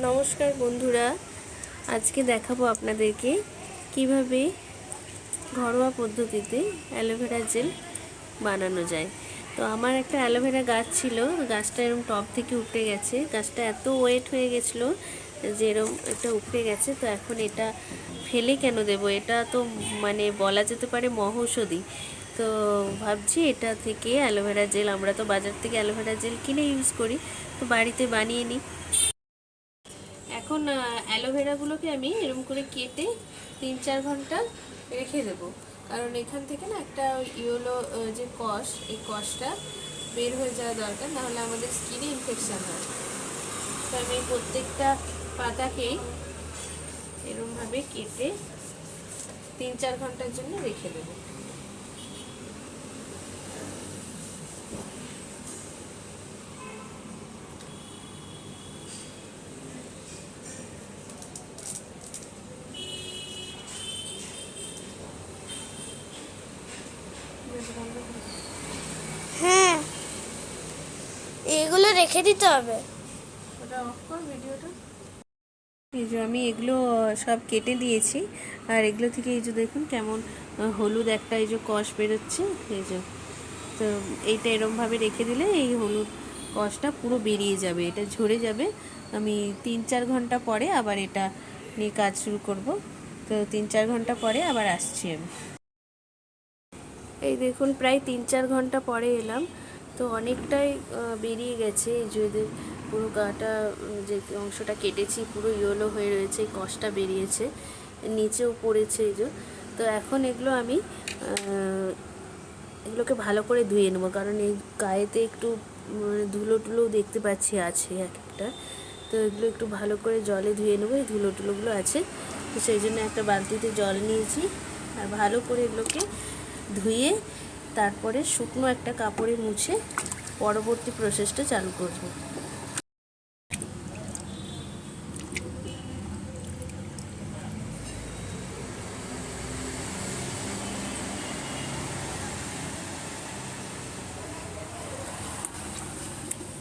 নমস্কার বন্ধুরা, আজকে দেখাবো আপনাদেরকে কিভাবে ঘরোয়া পদ্ধতিতে অ্যালোভেরা জেল বানানো যায়। তো আমার একটা অ্যালোভেরা গাছ ছিল, গাছটা এরকম টব থেকে উপড়ে গেছে। গাছটা এত ওয়েট হয়ে গেছিলো যে এরকম একটা উপড়ে গেছে। তো এখন এটা ফেলে কেন দেবো, এটা তো মানে বলা যেতে পারে মহৌষধি। তো ভাবছি এটা থেকে অ্যালোভেরা জেল, আমরা তো বাজার থেকে অ্যালোভেরা জেল কিনে ইউজ করি, তো বাড়িতে বানিয়ে নিই। এখন অ্যালোভেরাগুলোকে আমি এরকম করে কেটে 3-4 ঘন্টা রেখে দেব, কারণ এখান থেকে না একটা ইয়েলো যে কষ, এই কষটা বের হয়ে যাওয়া দরকার, নাহলে আমাদের স্কিনে ইনফেকশান হয়। তো আমি প্রত্যেকটা পাতাকেই এরকমভাবে কেটে 3-4 ঘন্টার জন্য রেখে দেবো। হ্যাঁ, এগুলো রেখে দিতে হবে। ওটা অফ কর ভিডিওটা। এই যে আমি এগুলো সব কেটে দিয়েছি, আর এগুলো থেকে এই যে দেখুন কেমন হলুদ একটা এই যে কষ বেরোচ্ছে। এই যে, তো এইটা এরমভাবে রেখে দিলে এই হলুদ কষটা পুরো বেরিয়ে যাবে, এটা ঝরে যাবে। আমি 3-4 ঘন্টা পরে আবার এটা নিয়ে কাজ শুরু করব। তো 3-4 ঘন্টা পরে আবার আসছি আমি। এই দেখুন প্রায় 3-4 ঘন্টা পরে এলাম, তো অনেকটাই বেরিয়ে গেছে। এই যে পুরো গাটা, যে অংশটা কেটেছি পুরো ইয়েলো হয়ে রয়েছে, এই কষটা বেরিয়েছে, নিচেও পড়েছে এই যে। তো এখন এগুলো আমি এগুলোকে ভালো করে ধুয়ে নেবো, কারণ এই গায়েতে একটু ধুলো টুলোও দেখতে পাচ্ছি আছে এক একটা। তো এগুলো একটু ভালো করে জলে ধুয়ে নেবো, এই ধুলো টুলোগুলো আছে। তো সেই জন্য একটা বালতিতে জল নিয়েছি, আর ভালো করে এগুলোকে ধুয়ে তারপরে শুকনো একটা কাপড়ে মুছে পরবর্তী প্রসেসটা চালু করব।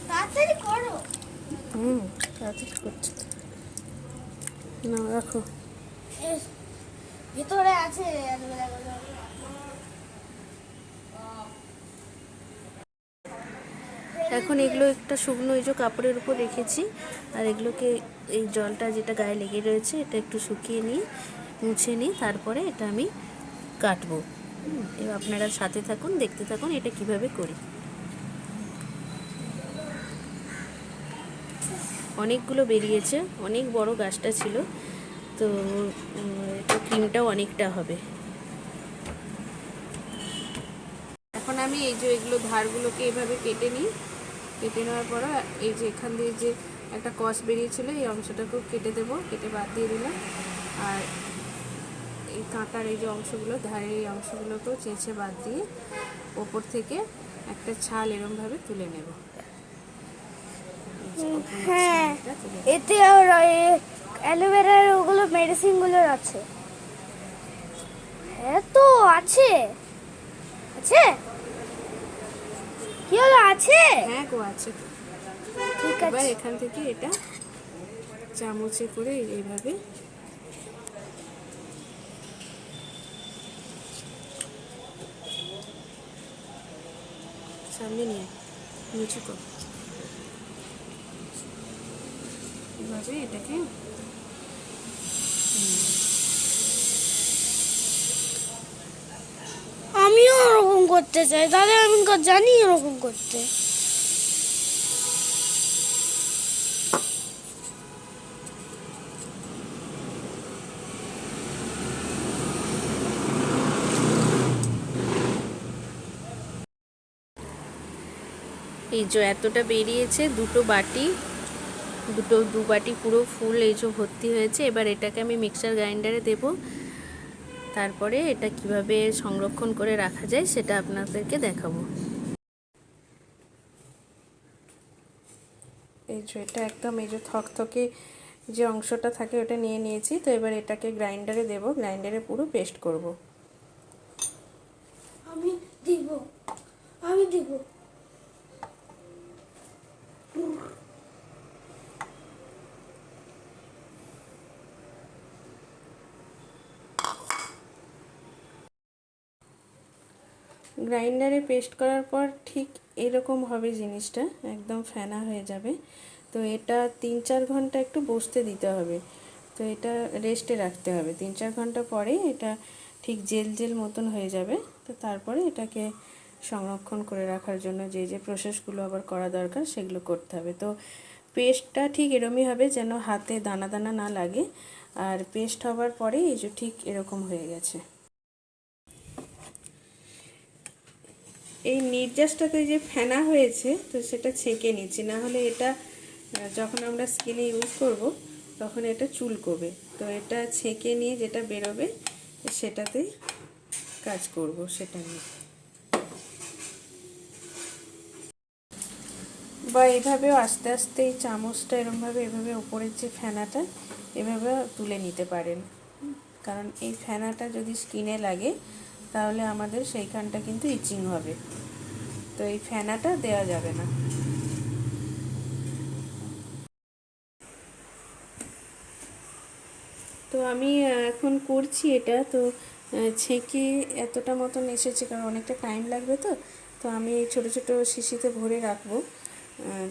তাড়াতাড়ি করো। তাড়াতাড়ি করছি না, রাখো। ভিতরে আছে অ্যালোভেরাগুলো। এখন এগুলো একটা শুকনো এই যে কাপড়ের উপর রেখেছি, আর এগুলোকে এই জলটা যেটা গায়ে লেগে রয়েছে এটা একটু শুকিয়ে নিয়ে মুছে নিই, তারপরে এটা আমি কাটবো। এবার আপনারা সাথে থাকুন, দেখতে থাকুন এটা কিভাবে করি। অনেকগুলো বেরিয়েছে, অনেক বড় গাছটা ছিল, তো এটা ক্রিমটাও অনেকটা হবে। এখন আমি এই যে এগুলো ধারগুলোকে এভাবে কেটে নিই। কেটে নেওয়ার পর এই যে এখান দিয়ে যে একটা কষ বেরিয়েছিল, এই অংশটাকেও কেটে দেবো, কেটে বাদ দিয়ে দিলাম। আর এই কাঁটার এই যে অংশগুলো, ধারের এই অংশগুলোকেও চেঁচে বাদ দিয়ে ওপর থেকে একটা ছাল এরমভাবে তুলে নেব। হ্যাঁ, এতে আর অ্যালোভেরার ওগুলো মেডিসিনগুলোর আছে। হ্যাঁ তো আছে, আছে। কি হলো, আছে? হ্যাঁ গো, আছে তো। ঠিক আছে। এবার এখান থেকে এটা চামচে করে এইভাবে সামনে নিয়ে নিচু কর, এইভাবে এটাকে আমিও ওরকম করতে চাই, তাহলে আমি জানি ওরকম করতে। এই যে এতটা বেরিয়েছে, দু বাটি পুরো ফুল এই যে ভর্তি হয়েছে। এবার এটাকে আমি মিক্সার গ্রাইন্ডারে দেব, তারপরে এটা কিভাবে সংরক্ষণ করে রাখা যায় সেটা আপনাদেরকে দেখাবো। এই যে এটা একদম এই যে থকথকে যে অংশটা থাকে ওটা নিয়ে নিয়েছি। তো এবার এটাকে গ্রাইন্ডারে দেব, গ্রাইন্ডারে পুরো পেস্ট করব। আমি দিব, আমি দিব। গ্রাইন্ডারে পেস্ট করার পর ঠিক এরকম হবে জিনিসটা, একদম ফেনা হয়ে যাবে। তো এটা 3-4 ঘন্টা একটু বসতে দিতে হবে। তো এটা রেস্টে রাখতে হবে, 3-4 ঘন্টা পরে এটা ঠিক জেল জেল মতন হয়ে যাবে। তো তারপরে এটাকে সংরক্ষণ করে রাখার জন্য যে যে প্রসেসগুলো আবার করা দরকার সেগুলো করতে হবে। তো পেস্টটা ঠিক এরমই হবে যেন হাতে দানা দানা না লাগে। আর পেস্ট হওয়ার পরে এই যে ঠিক এরকম হয়ে গেছে। এই নির্যাসটাতে যে ফেনা হয়েছে তো সেটা ছেঁকে নিচ্ছি, না হলে এটা যখন আমরা স্কিনে ইউজ করব তখন এটা চুলকোবে। তো এটা ছেঁকে নিয়ে যেটা বেরোবে সেটাতে কাজ করব, সেটা নিয়ে। বা এভাবেও আস্তে আস্তে এই চামচটা এরমভাবে এভাবে উপরের যে ফেনাটা এভাবে তুলে নিতে পারেন, কারণ এই ফেনাটা যদি স্কিনে লাগে তাহলে আমাদের সেইখানটা কিন্তু ইচিং হবে। তো এই ফেনাটা দেওয়া যাবে না। তো আমি এখন করছি এটা। তো ছেঁকে এতটা মতন এসেছে, কারণ অনেকটা টাইম লাগবে। তো তো আমি ছোট ছোট শিশিতে ভরে রাখবো।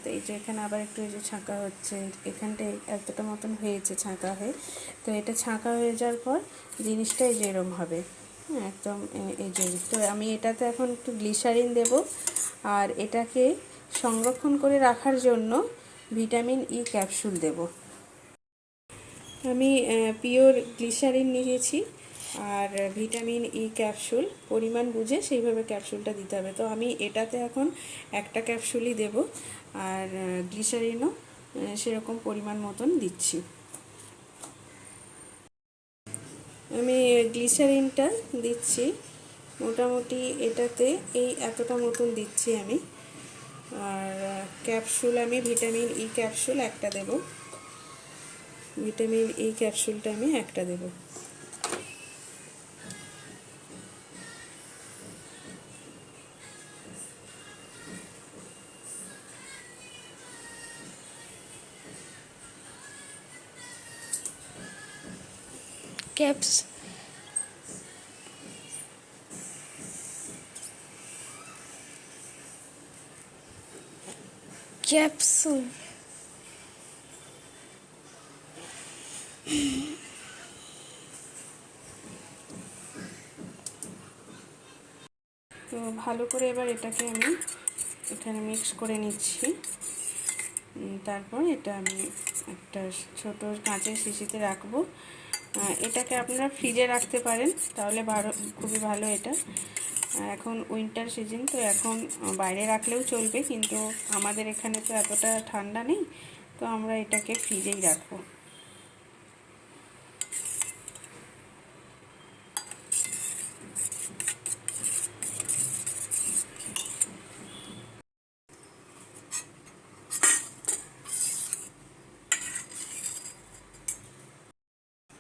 তো এই যে এখানে আবার একটু এই যে ছাঁকা হচ্ছে, এখানটায় এতটা মতন হয়েছে ছাঁকা হয়ে। তো এটা ছাঁকা হয়ে যাওয়ার পর জিনিসটা এই যে এরম হবে, একদম এই যে। তো আমি এটাতে এখন একটু গ্লিসারিন দেব, আর এটাকে সংরক্ষণ করে রাখার জন্য ভিটামিন ই ক্যাপসুল দেব। আমি পিওর গ্লিসারিন নিয়েছি আর ভিটামিন ই ক্যাপসুল পরিমাণ বুঝে সেইভাবে ক্যাপসুলটা দিতে হবে। তো আমি এটাতে এখন একটা ক্যাপসুলই দেব, আর গ্লিসারিনও সেরকম পরিমাণ মতন দিচ্ছি। আমি গ্লিসারিনটা দিচ্ছি মোটামুটি এটাতে এই এতটা মতন দিচ্ছি আমি। আর ক্যাপসুল আমি ভিটামিন ই ক্যাপসুল একটা দেব, ভিটামিন ই ক্যাপসুলটা আমি একটা দেব। ক্যাপস ক্যাপসুল তো ভালো করে এবার এটাকে আমি এখানে মিক্স করে নিচ্ছি। তারপর এটা আমি একটা ছোট কাঁচের শিশিতে রাখবো। এটাকে আপনারা ফ্রিজে রাখতে পারেন, তাহলে খুবই ভালো। এটা এখন উইন্টার সিজন, তো এখন বাইরে রাখলেও চলবে, কিন্তু আমাদের এখানে তো এতটা ঠান্ডা নেই, তো আমরা এটাকে ফ্রিজেই রাখবো।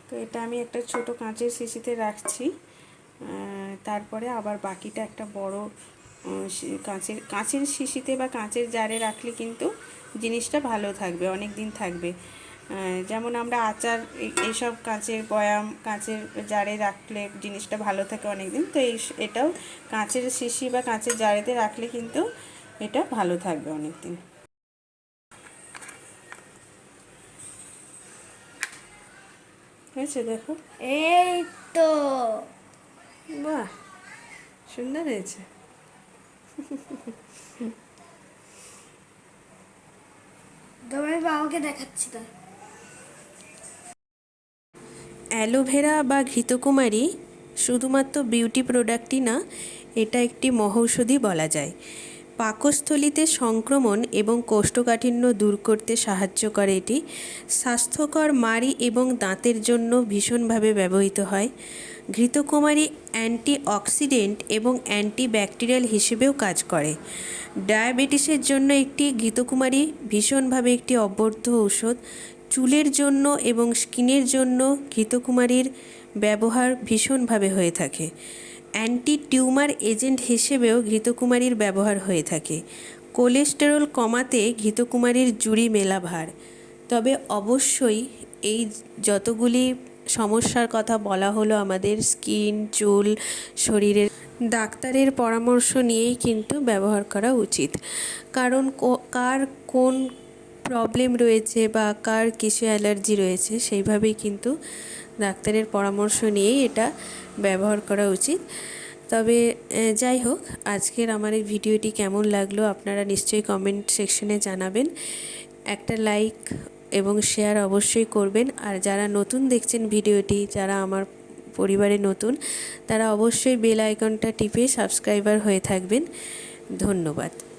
তো এটা আমি একটা ছোট কাঁচের শিশিতে রাখছি। তারপরে আবার বাকিটা একটা বড় কাঁচের শিশিতে বা কাঁচের জারে রাখলে কিন্তু জিনিসটা ভালো থাকবে, অনেক দিন থাকবে। যেমন আমরা আচার এইসব কাঁচের বয়াম, কাঁচের জারে রাখলে জিনিসটা ভালো থাকে অনেক দিন। তো এটাও কাঁচের শিশি বা কাঁচের জারেতে রাখলে কিন্তু এটা ভালো থাকবে অনেক দিন। হয়েছে দেখো, এই তো বাহ সুন্দর হয়েছে। তোমার বাবাকে দেখাচ্ছি তাই। অ্যালোভেরা বা ঘৃতকুমারী শুধুমাত্র বিউটি প্রোডাক্টই না, এটা একটি মহৌষধি বলা যায়। পাকস্থলীতে সংক্রমণ এবং কোষ্ঠকাঠিন্য দূর করতে সাহায্য করে এটি। স্বাস্থ্যকর মাড়ি এবং দাঁতের জন্য ভীষণভাবে ব্যবহৃত হয়। ঘৃতকুমারী অ্যান্টিঅক্সিডেন্ট এবং অ্যান্টিব্যাকটেরিয়াল হিসেবেও কাজ করে। ডায়াবেটিসের জন্য একটি ঘৃতকুমারী ভীষণভাবে একটি অব্যর্থ ঔষধ। চুলের জন্য এবং স্কিনের জন্য ঘৃতকুমারীর ব্যবহার ভীষণভাবে হয়ে থাকে। অ্যান্টি টিউমার এজেন্ট হিসেবেও ঘৃতকুমারীর ব্যবহার হয়ে থাকে। কোলেস্টেরল কমাতে ঘৃতকুমারীর জুড়ি মেলা ভার। তবে অবশ্যই এই যতগুলি সমস্যার কথা বলা হলো আমাদের স্কিন, চুল, শরীরের ডাক্তারের পরামর্শ নিয়েই কিন্তু ব্যবহার করা উচিত। কারণ কার কোন প্রবলেম রয়েছে বা কার কিসে অ্যালার্জি রয়েছে সেইভাবেই কিন্তু ডাক্তারের পরামর্শ নিয়েই এটা ব্যবহার করা উচিত। তবে যাই হোক, আজকের আমার এই ভিডিওটি কেমন লাগলো আপনারা নিশ্চয়ই কমেন্ট সেকশনে জানাবেন। একটা লাইক এবং শেয়ার অবশ্যই করবেন। আর যারা নতুন দেখছেন ভিডিওটি, যারা আমার পরিবারে নতুন, তারা অবশ্যই বেল আইকনটা টিপে সাবস্ক্রাইবার হয়ে থাকবেন। ধন্যবাদ।